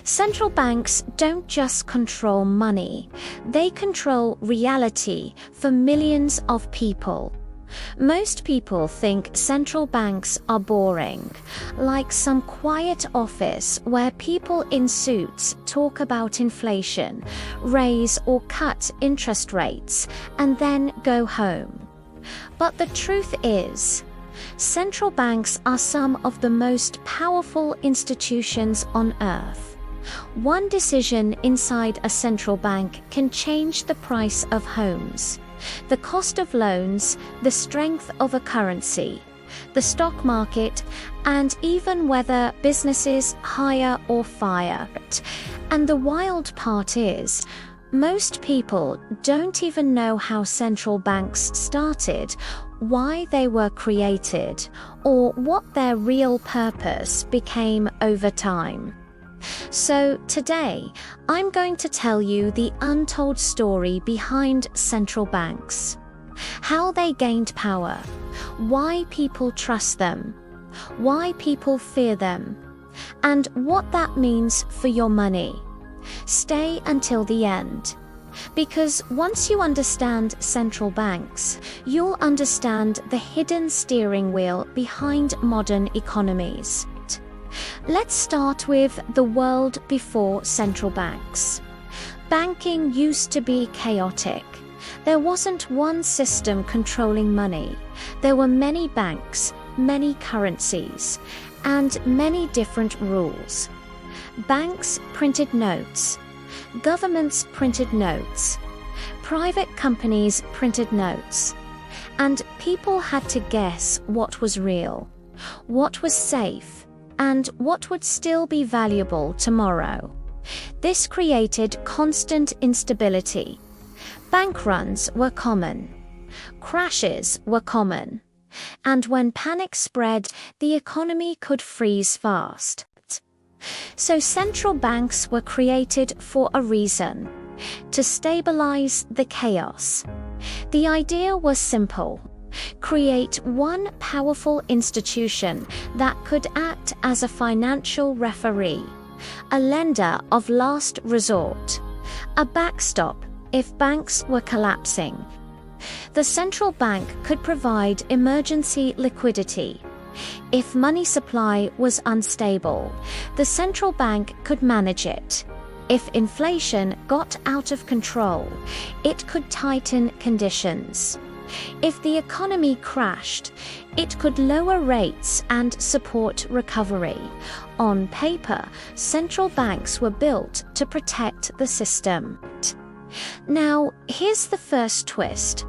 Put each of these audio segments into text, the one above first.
Central banks don't just control money, they control reality for millions of people. Most people think central banks are boring, like some quiet office where people in suits talk about inflation, raise or cut interest rates, and then go home. But the truth is, central banks are some of the most powerful institutions on earth. One decision inside a central bank can change the price of homes, the cost of loans, the strength of a currency, the stock market, and even whether businesses hire or fire. And the wild part is, most people don't even know how central banks started, why they were created, or what their real purpose became over time. So today, I'm going to tell you the untold story behind central banks. How they gained power, why people trust them, why people fear them, and what that means for your money. Stay until the end. Because once you understand central banks, you'll understand the hidden steering wheel behind modern economies. Let's start with the world before central banks. Banking used to be chaotic. There wasn't one system controlling money. There were many banks, many currencies, and many different rules. Banks printed notes. Governments printed notes. Private companies printed notes. And people had to guess what was real, what was safe, and what would still be valuable tomorrow. This created constant instability. Bank runs were common. Crashes were common. And when panic spread, the economy could freeze fast. So central banks were created for a reason: to stabilize the chaos. The idea was simple: create one powerful institution that could act as a financial referee, a lender of last resort, a backstop if banks were collapsing. The central bank could provide emergency liquidity. If money supply was unstable, the central bank could manage it. If inflation got out of control, it could tighten conditions. If the economy crashed, it could lower rates and support recovery. On paper, central banks were built to protect the system. Now, here's the first twist.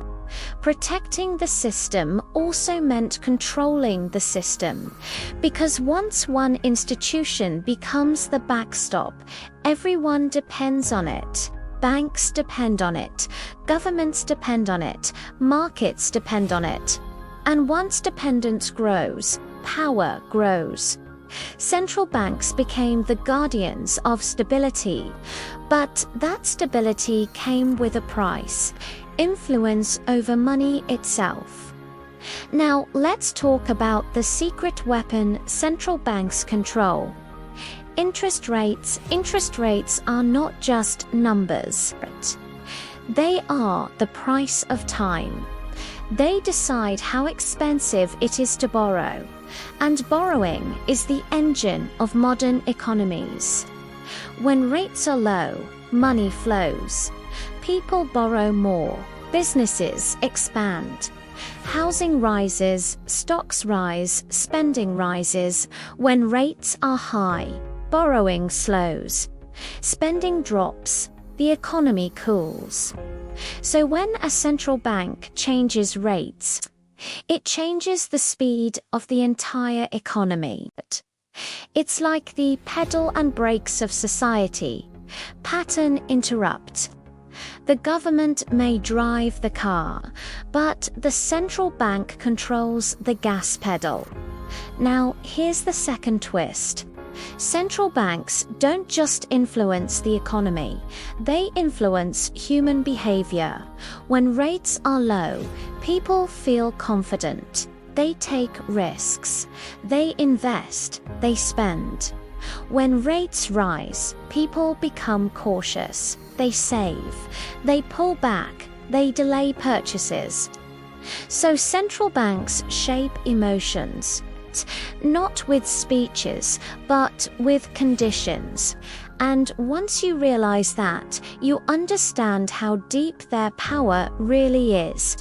Protecting the system also meant controlling the system, because once one institution becomes the backstop, everyone depends on it. Banks depend on it, governments depend on it, markets depend on it. And once dependence grows, power grows. Central banks became the guardians of stability, but that stability came with a price: influence over money itself. Now let's talk about the secret weapon central banks control. Interest rates. Interest rates are not just numbers. They are the price of time. They decide how expensive it is to borrow, and borrowing is the engine of modern economies. When rates are low, money flows. People borrow more, businesses expand. Housing rises, stocks rise, spending rises. When rates are high, borrowing slows. Spending drops, the economy cools. So when a central bank changes rates, it changes the speed of the entire economy. It's like the pedal and brakes of society. Pattern interrupt. The government may drive the car, but the central bank controls the gas pedal. Now, here's the second twist. Central banks don't just influence the economy, they influence human behavior. When rates are low, people feel confident. They take risks. They invest. They spend. When rates rise, people become cautious. They save, they pull back, they delay purchases. So central banks shape emotions, not with speeches, but with conditions. And once you realize that, you understand how deep their power really is.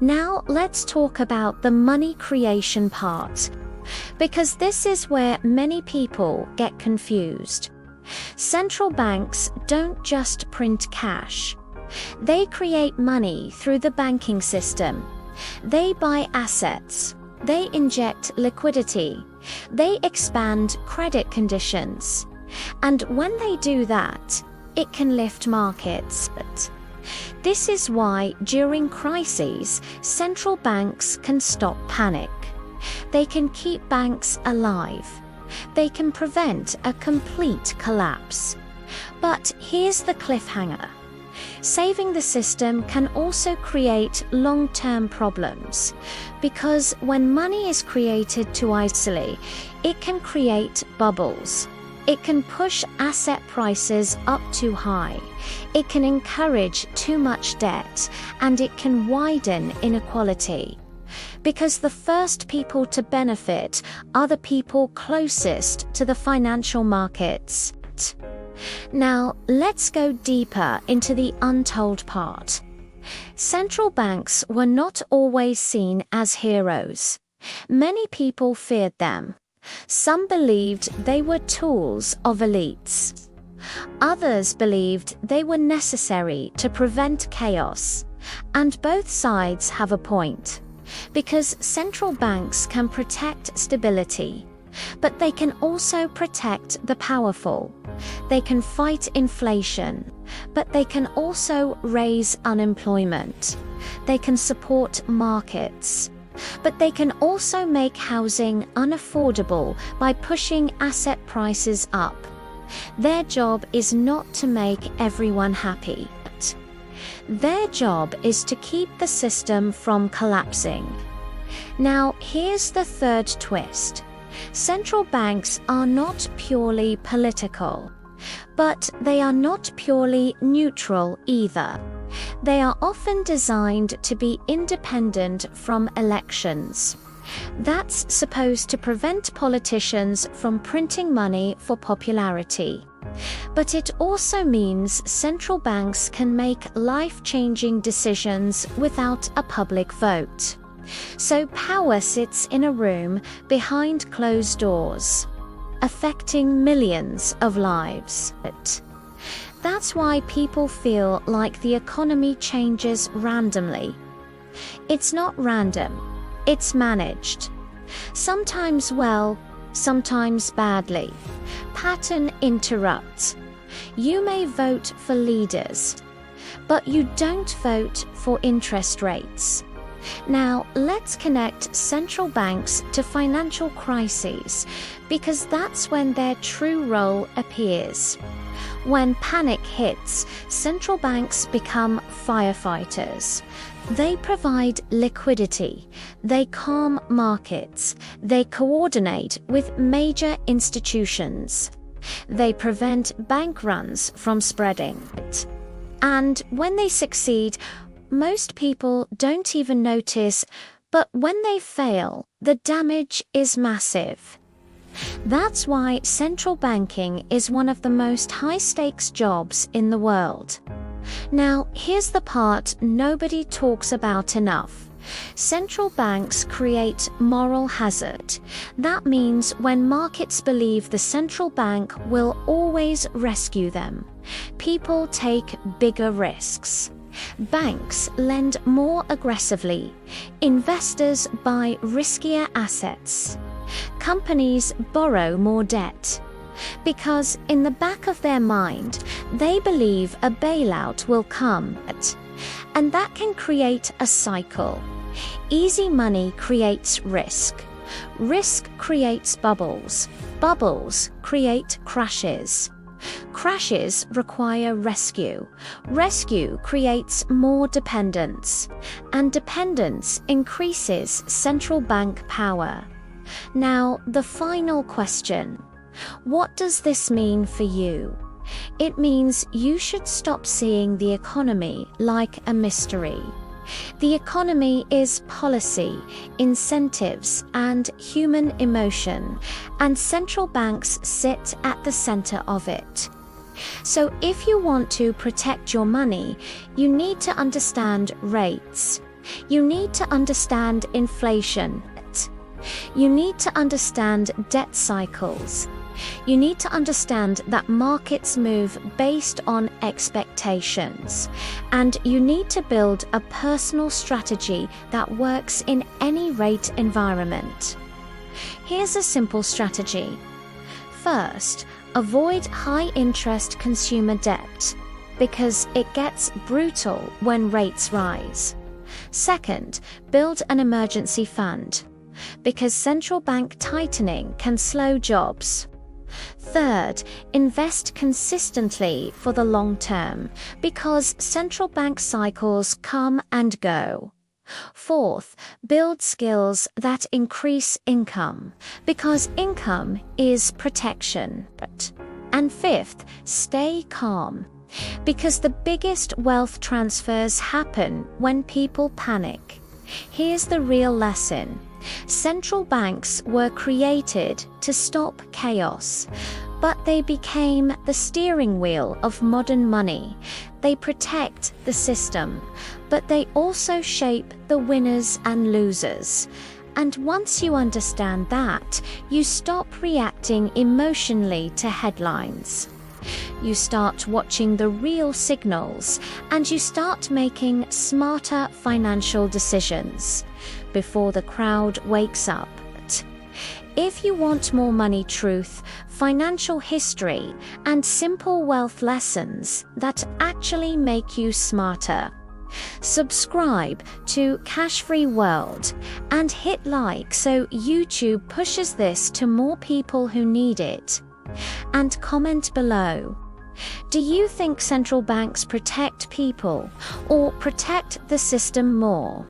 Now let's talk about the money creation part, because this is where many people get confused. Central banks don't just print cash. They create money through the banking system. They buy assets. They inject liquidity. They expand credit conditions. And when they do that, it can lift markets. This is why during crises, central banks can stop panic. They can keep banks alive. They can prevent a complete collapse. But here's the cliffhanger. Saving the system can also create long-term problems, because when money is created too easily, it can create bubbles. It can push asset prices up too high. It can encourage too much debt, and it can widen inequality. Because the first people to benefit are the people closest to the financial markets. Now, let's go deeper into the untold part. Central banks were not always seen as heroes. Many people feared them. Some believed they were tools of elites. Others believed they were necessary to prevent chaos. And both sides have a point. Because central banks can protect stability, but they can also protect the powerful. They can fight inflation, but they can also raise unemployment. They can support markets, but they can also make housing unaffordable by pushing asset prices up. Their job is not to make everyone happy. Their job is to keep the system from collapsing. Now, here's the third twist. Central banks are not purely political, but they are not purely neutral either. They are often designed to be independent from elections. That's supposed to prevent politicians from printing money for popularity. But it also means central banks can make life-changing decisions without a public vote. So power sits in a room behind closed doors, affecting millions of lives. That's why people feel like the economy changes randomly. It's not random, it's managed. Sometimes well, sometimes badly. Pattern interrupts. You may vote for leaders, but you don't vote for interest rates. Now, let's connect central banks to financial crises, because that's when their true role appears. When panic hits, central banks become firefighters. They provide liquidity, they calm markets, they coordinate with major institutions. They prevent bank runs from spreading. And when they succeed, most people don't even notice, but when they fail, the damage is massive. That's why central banking is one of the most high-stakes jobs in the world. Now, here's the part nobody talks about enough. Central banks create moral hazard. That means when markets believe the central bank will always rescue them, people take bigger risks. Banks lend more aggressively. Investors buy riskier assets. Companies borrow more debt. Because in the back of their mind, they believe a bailout will come, and that can create a cycle. Easy money creates risk. Risk creates bubbles. Bubbles create crashes. Crashes require rescue. Rescue creates more dependence. And dependence increases central bank power. Now, the final question. What does this mean for you? It means you should stop seeing the economy like a mystery. The economy is policy, incentives, and human emotion, and central banks sit at the center of it. So if you want to protect your money, you need to understand rates. You need to understand inflation. You need to understand debt cycles. You need to understand that markets move based on expectations, and you need to build a personal strategy that works in any rate environment. Here's a simple strategy. First, avoid high-interest consumer debt, because it gets brutal when rates rise. Second, build an emergency fund, because central bank tightening can slow jobs. Third, invest consistently for the long term, because central bank cycles come and go. Fourth, build skills that increase income, because income is protection. And fifth, stay calm, because the biggest wealth transfers happen when people panic. Here's the real lesson. Central banks were created to stop chaos, but they became the steering wheel of modern money. They protect the system, but they also shape the winners and losers. And once you understand that, you stop reacting emotionally to headlines. You start watching the real signals, and you start making smarter financial decisions before the crowd wakes up. If you want more money truth, financial history, and simple wealth lessons that actually make you smarter, subscribe to Cashfree World and hit like so YouTube pushes this to more people who need it. And comment below. Do you think central banks protect people or protect the system more?